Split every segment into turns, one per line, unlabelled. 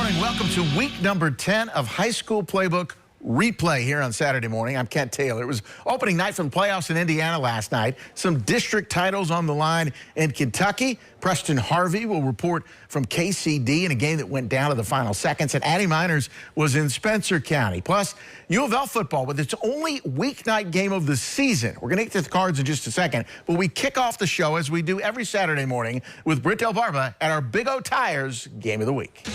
morning. Welcome to week number 10 of High School Playbook Replay here on Saturday morning. I'm Kent Taylor. It was opening night for the playoffs in Indiana last night. Some district titles on the line in Kentucky. Preston Harvey will report from KCD in a game that went down to the final seconds. And Addie Miners was in Spencer County. Plus, U of L football with its only weeknight game of the season. We're going to get to the cards in just a second. But we kick off the show, as we do every Saturday morning, with Britt Del Barba at our Big O Tires Game of the Week.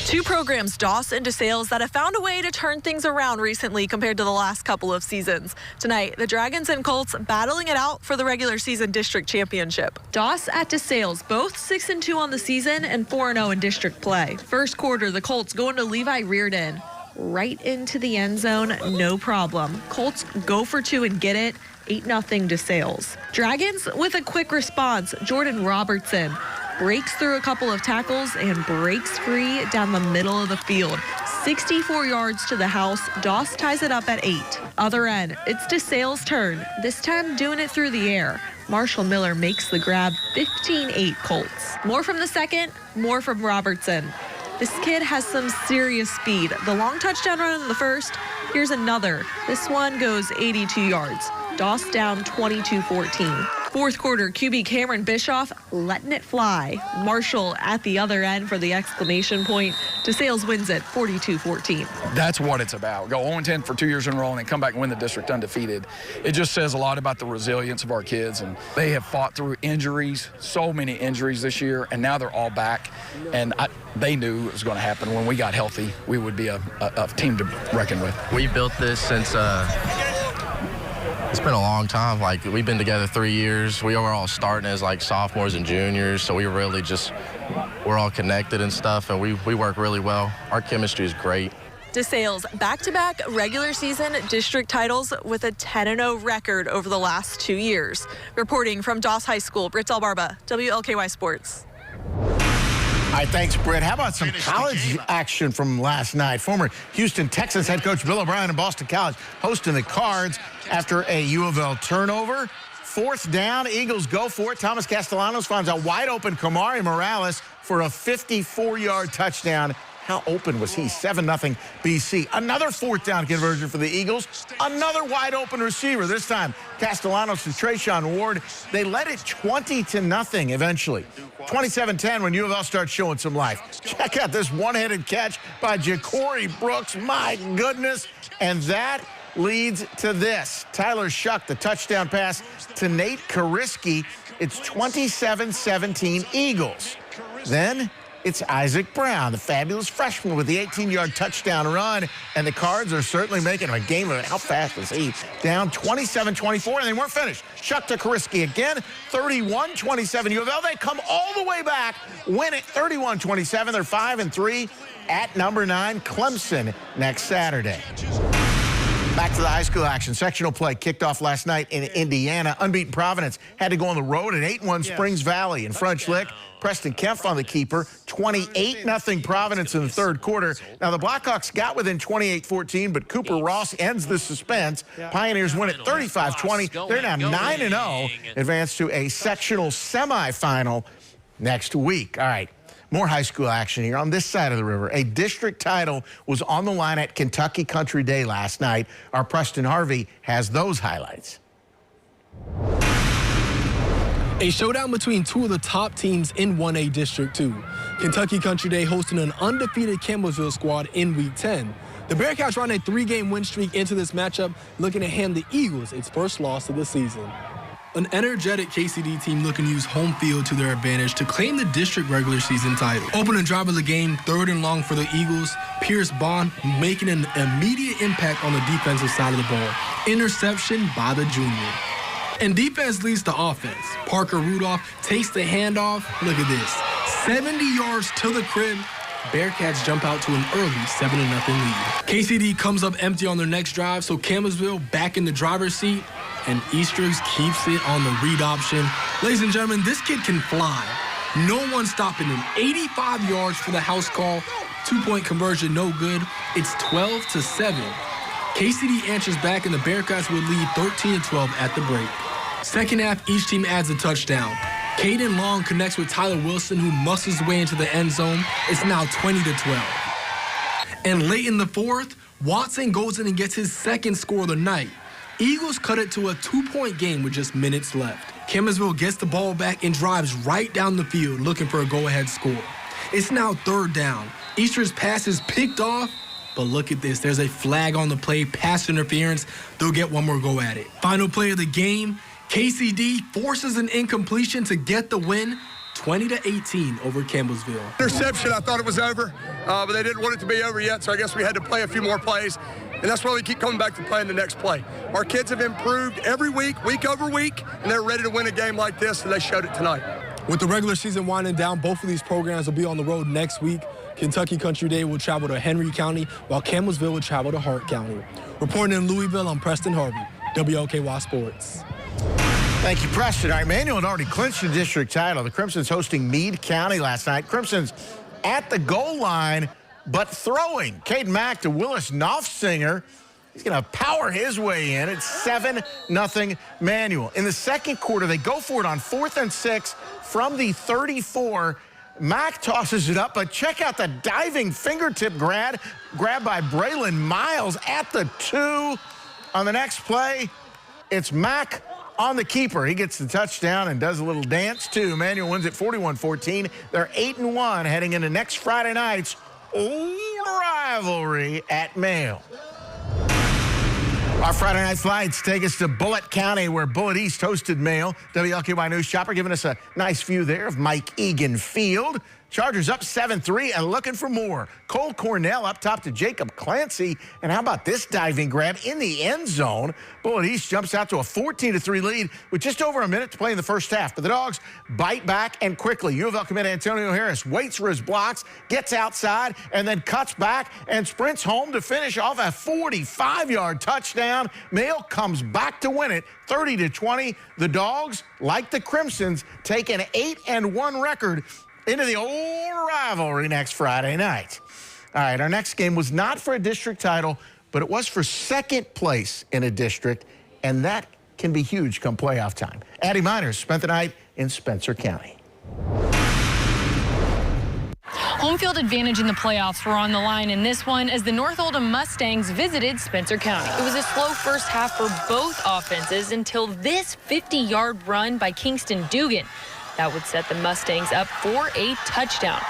Two programs, Doss and DeSales, that have found a way to turn things around recently compared to the last couple of seasons. Tonight, the Dragons and Colts battling it out for the regular season district championship. Doss at DeSales, both 6-2 on the season and 4-0 in district play. First quarter, the Colts going to Levi Reardon. Right into the end zone, no problem. Colts go for two and get it. 8-0 DeSales. Dragons with a quick response. Jordan Robertson breaks through a couple of tackles and breaks free down the middle of the field. 64 yards to the house. Doss ties it up at 8. Other end, it's DeSales' turn, this time doing it through the air. Marshall Miller makes the grab. 15-8 Colts. More from the second, more from Robertson. This kid has some serious speed. The long touchdown run in the first, here's another. This one goes 82 yards. Doss down 22-14. Fourth quarter, QB Cameron Bischoff letting it fly. Marshall at the other end for the exclamation point. DeSales wins it 42-14.
That's what it's about. Go 0-10 for 2 years in a row and then come back and win the district undefeated. It just says a lot about the resilience of our kids, and they have fought through injuries, so many injuries this year, and now they're all back. And they knew it was going to happen. When we got healthy, we would be a team to reckon with.
We built this since it's been a long time. Like, we've been together 3 years. We were all starting as like sophomores and juniors, so we're all connected and stuff, and we work really well. Our chemistry is great.
DeSales back-to-back regular season district titles with a 10-0 record over the last 2 years. Reporting from Doss High School, Britt Del Barba, WLKY Sports.
All right, thanks, Britt. How about some college action from last night? Former Houston Texans head coach Bill O'Brien and Boston College hosting the Cards after a U of L turnover. Fourth down, Eagles go for it. Thomas Castellanos finds a wide-open Kamari Morales for a 54-yard touchdown. How open was he? 7-0 BC. Another fourth down conversion for the Eagles. Another wide-open receiver. This time, Castellanos to Trayshawn Ward. They led it 20-0 eventually. 27-10 when U of L starts showing some life. Check out this one-handed catch by Ja'Cory Brooks. My goodness. And that leads to this. Tyler Shuck, the touchdown pass to Nate Kariski. It's 27-17 Eagles. Then it's Isaac Brown, the fabulous freshman, with the 18-yard touchdown run, and the Cards are certainly making a game of it. How fast was he? Down 27-24, and they weren't finished. Shuck to Kariski again, 31-27 U of L. They come all the way back, win it 31-27. They're 5-3 at number 9, Clemson, next Saturday. Back to the high school action. Sectional play kicked off last night in Indiana. Unbeaten Providence had to go on the road at 8-1 Springs Valley. In French Lick, Preston Kempf on the keeper. 28-0 Providence in the third quarter. Now, the Blackhawks got within 28-14, but Cooper Ross ends the suspense. Pioneers win at 35-20. They're now 9-0, advance to a sectional semifinal next week. All right. More high school action here on this side of the river. A district title was on the line at Kentucky Country Day last night. Our Preston Harvey has those highlights.
A showdown between two of the top teams in 1A District 2. Kentucky Country Day hosting an undefeated Campbellsville squad in Week 10. The Bearcats run a 3-game win streak into this matchup, looking to hand the Eagles its first loss of the season. An energetic KCD team looking to use home field to their advantage to claim the district regular season title. Opening drive of the game, 3rd and long for the Eagles. Pierce Bond making an immediate impact on the defensive side of the ball. Interception by the junior. And defense leads the offense. Parker Rudolph takes the handoff. Look at this. 70 yards to the crib. Bearcats jump out to an early 7-0 lead. KCD comes up empty on their next drive, so Campbellsville back in the driver's seat, and Easterns keeps it on the read option. Ladies and gentlemen, this kid can fly. No one stopping him. 85 yards for the house call. 2-point conversion, no good. It's 12-7. KCD answers back, and the Bearcats will lead 13-12 at the break. Second half, each team adds a touchdown. Caden Long connects with Tyler Wilson, who muscles his way into the end zone. It's now 20-12. And late in the fourth, Watson goes in and gets his second score of the night. Eagles cut it to a 2-point game with just minutes left. Campbellsville gets the ball back and drives right down the field looking for a go-ahead score. It's now 3rd down. Easter's pass is picked off, but look at this. There's a flag on the play, pass interference. They'll get one more go at it. Final play of the game, KCD forces an incompletion to get the win, 20-18 over Campbellsville.
Interception, I thought it was over, but they didn't want it to be over yet, so I guess we had to play a few more plays, and that's why we keep coming back to playing the next play. Our kids have improved every week, week over week, and they're ready to win a game like this, and they showed it tonight.
With the regular season winding down, both of these programs will be on the road next week. Kentucky Country Day will travel to Henry County, while Campbellsville will travel to Hart County. Reporting in Louisville, I'm Preston Harvey, WLKY Sports.
Thank you, Preston. All right, Manual had already clinched the district title. The Crimsons hosting Meade County last night. Crimsons at the goal line, but throwing. Caden Mack to Willis Knopfsinger. He's going to power his way in. It's 7-0 Manual. In the second quarter, they go for it on 4th and 6 from the 34. Mack tosses it up, but check out the diving fingertip grab by Braylon Miles at the 2. On the next play, it's Mack on the keeper. He gets the touchdown and does a little dance, too. Manual wins at 41-14. They're 8-1 heading into next Friday night's old rivalry at Mayo. Our Friday night flights take us to Bullitt County, where Bullitt East hosted Mayo. WLKY News Chopper giving us a nice view there of Mike Egan Field. Chargers up 7-3 and looking for more. Cole Cornell up top to Jacob Clancy. And how about this diving grab in the end zone? Bullitt East jumps out to a 14-3 lead with just over a minute to play in the first half. But the Dogs bite back and quickly. U of L commit Antonio Harris waits for his blocks, gets outside, and then cuts back and sprints home to finish off a 45-yard touchdown. Mayo comes back to win it 30-20. The Dogs, like the Crimsons, take an 8-1 record into the old rivalry next Friday night. All right, our next game was not for a district title, but it was for second place in a district, and that can be huge come playoff time. Addie Miners spent the night in Spencer County.
Home field advantage in the playoffs were on the line in this one as the North Oldham Mustangs visited Spencer County. It was a slow first half for both offenses until this 50-yard run by Kingston Dugan. That would set the Mustangs up for a touchdown.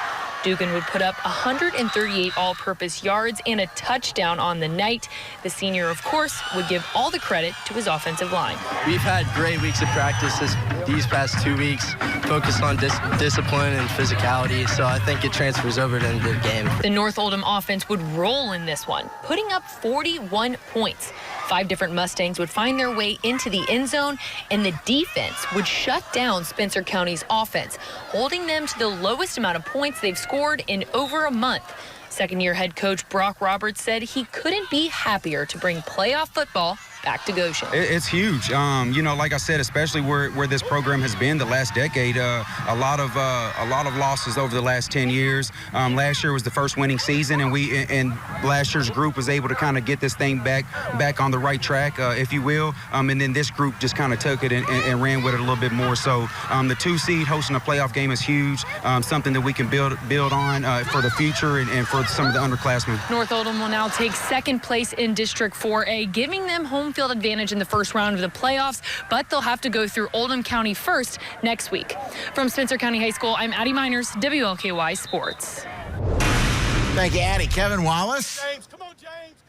Dugan would put up 138 all-purpose yards and a touchdown on the night. The senior, of course, would give all the credit to his offensive line.
We've had great weeks of practice these past 2 weeks, focused on discipline and physicality, so I think it transfers over to the game.
The North Oldham offense would roll in this one, putting up 41 points. 5 different Mustangs would find their way into the end zone, and the defense would shut down Spencer County's offense, holding them to the lowest amount of points they've scored in over a month. Second-year head coach Brock Roberts said he couldn't be happier to bring playoff football back to Goshen.
It's huge. You know, like I said, especially where this program has been the last decade. A lot of losses over the last 10 years. Last year was the first winning season, and last year's group was able to kind of get this thing back on the right track, if you will. And then this group just kind of took it and ran with it a little bit more. So the 2 seed hosting a playoff game is huge. Something that we can build on for the future and for some of the underclassmen.
North Oldham will now take second place in District 4A, giving them home field advantage in the first round of the playoffs, but they'll have to go through Oldham County first next week. From Spencer County High School, I'm Addie Miners, WLKY Sports.
Thank you, Addie. Kevin Wallace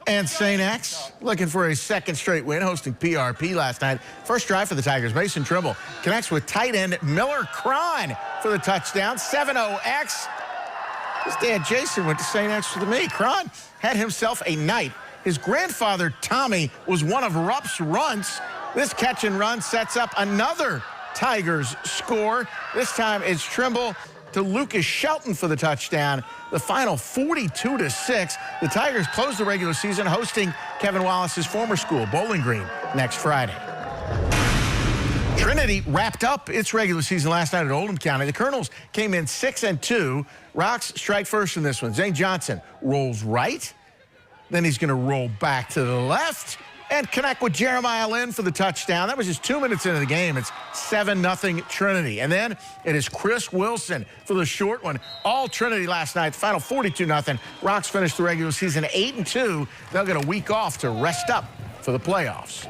and St. X looking for a second straight win, hosting PRP last night. First drive for the Tigers. Mason Trimble connects with tight end Miller Cron for the touchdown. 7-0-X. His dad, Jason, went to St. X with me. Cron had himself a night. His grandfather, Tommy, was one of Rupp's runs. This catch and run sets up another Tigers score. This time it's Trimble to Lucas Shelton for the touchdown. The final 42-6. The Tigers close the regular season hosting Kevin Wallace's former school, Bowling Green, next Friday. Trinity wrapped up its regular season last night at Oldham County. The Colonels came in 6-2. Rocks strike first in this one. Zane Johnson rolls right. Then he's going to roll back to the left. and connect with Jeremiah Lin for the touchdown. That was just 2 minutes into the game. It's 7-0 Trinity. And then it is Chris Wilson for the short one. All Trinity last night, final 42-0. Rocks finished the regular season 8-2. They'll get a week off to rest up for the playoffs.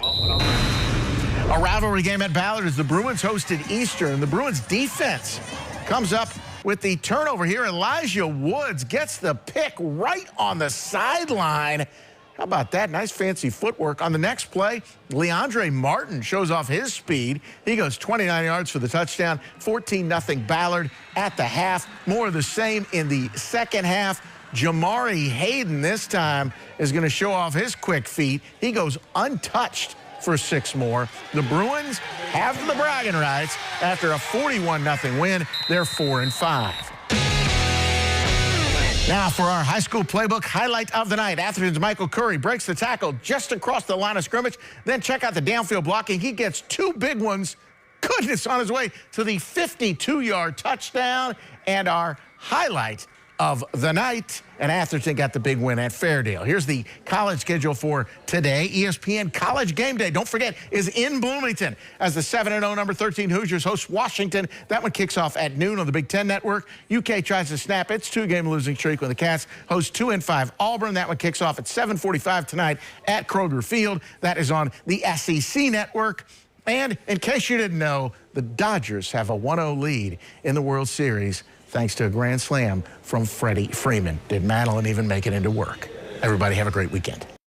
A rivalry game at Ballard as the Bruins hosted Eastern. The Bruins defense comes up with the turnover here. Elijah Woods gets the pick right on the sideline. How about that? Nice fancy footwork. On the next play, Leandre Martin shows off his speed. He goes 29 yards for the touchdown. 14-0 Ballard at the half. More of the same in the second half. Jamari Hayden this time is going to show off his quick feet. He goes untouched for 6 more. The Bruins have the bragging rights after a 41-0 win. They're 4-5. Now for our high school playbook highlight of the night. Atherton's Michael Curry breaks the tackle just across the line of scrimmage. Then check out the downfield blocking. He gets 2 big ones. Goodness, on his way to the 52-yard touchdown. And our highlight of the night, and Atherton got the big win at Fairdale. Here's the college schedule for today. ESPN College Game Day, don't forget, is in Bloomington as the 7-0 number 13 Hoosiers host Washington. That one kicks off at noon on the Big Ten Network. UK tries to snap its 2-game losing streak when the Cats host 2-5 Auburn. That one kicks off at 7:45 tonight at Kroger Field. That is on the SEC Network. And in case you didn't know, the Dodgers have a 1-0 lead in the World Series thanks to a grand slam from Freddie Freeman. Did Madeline even make it into work? Everybody have a great weekend.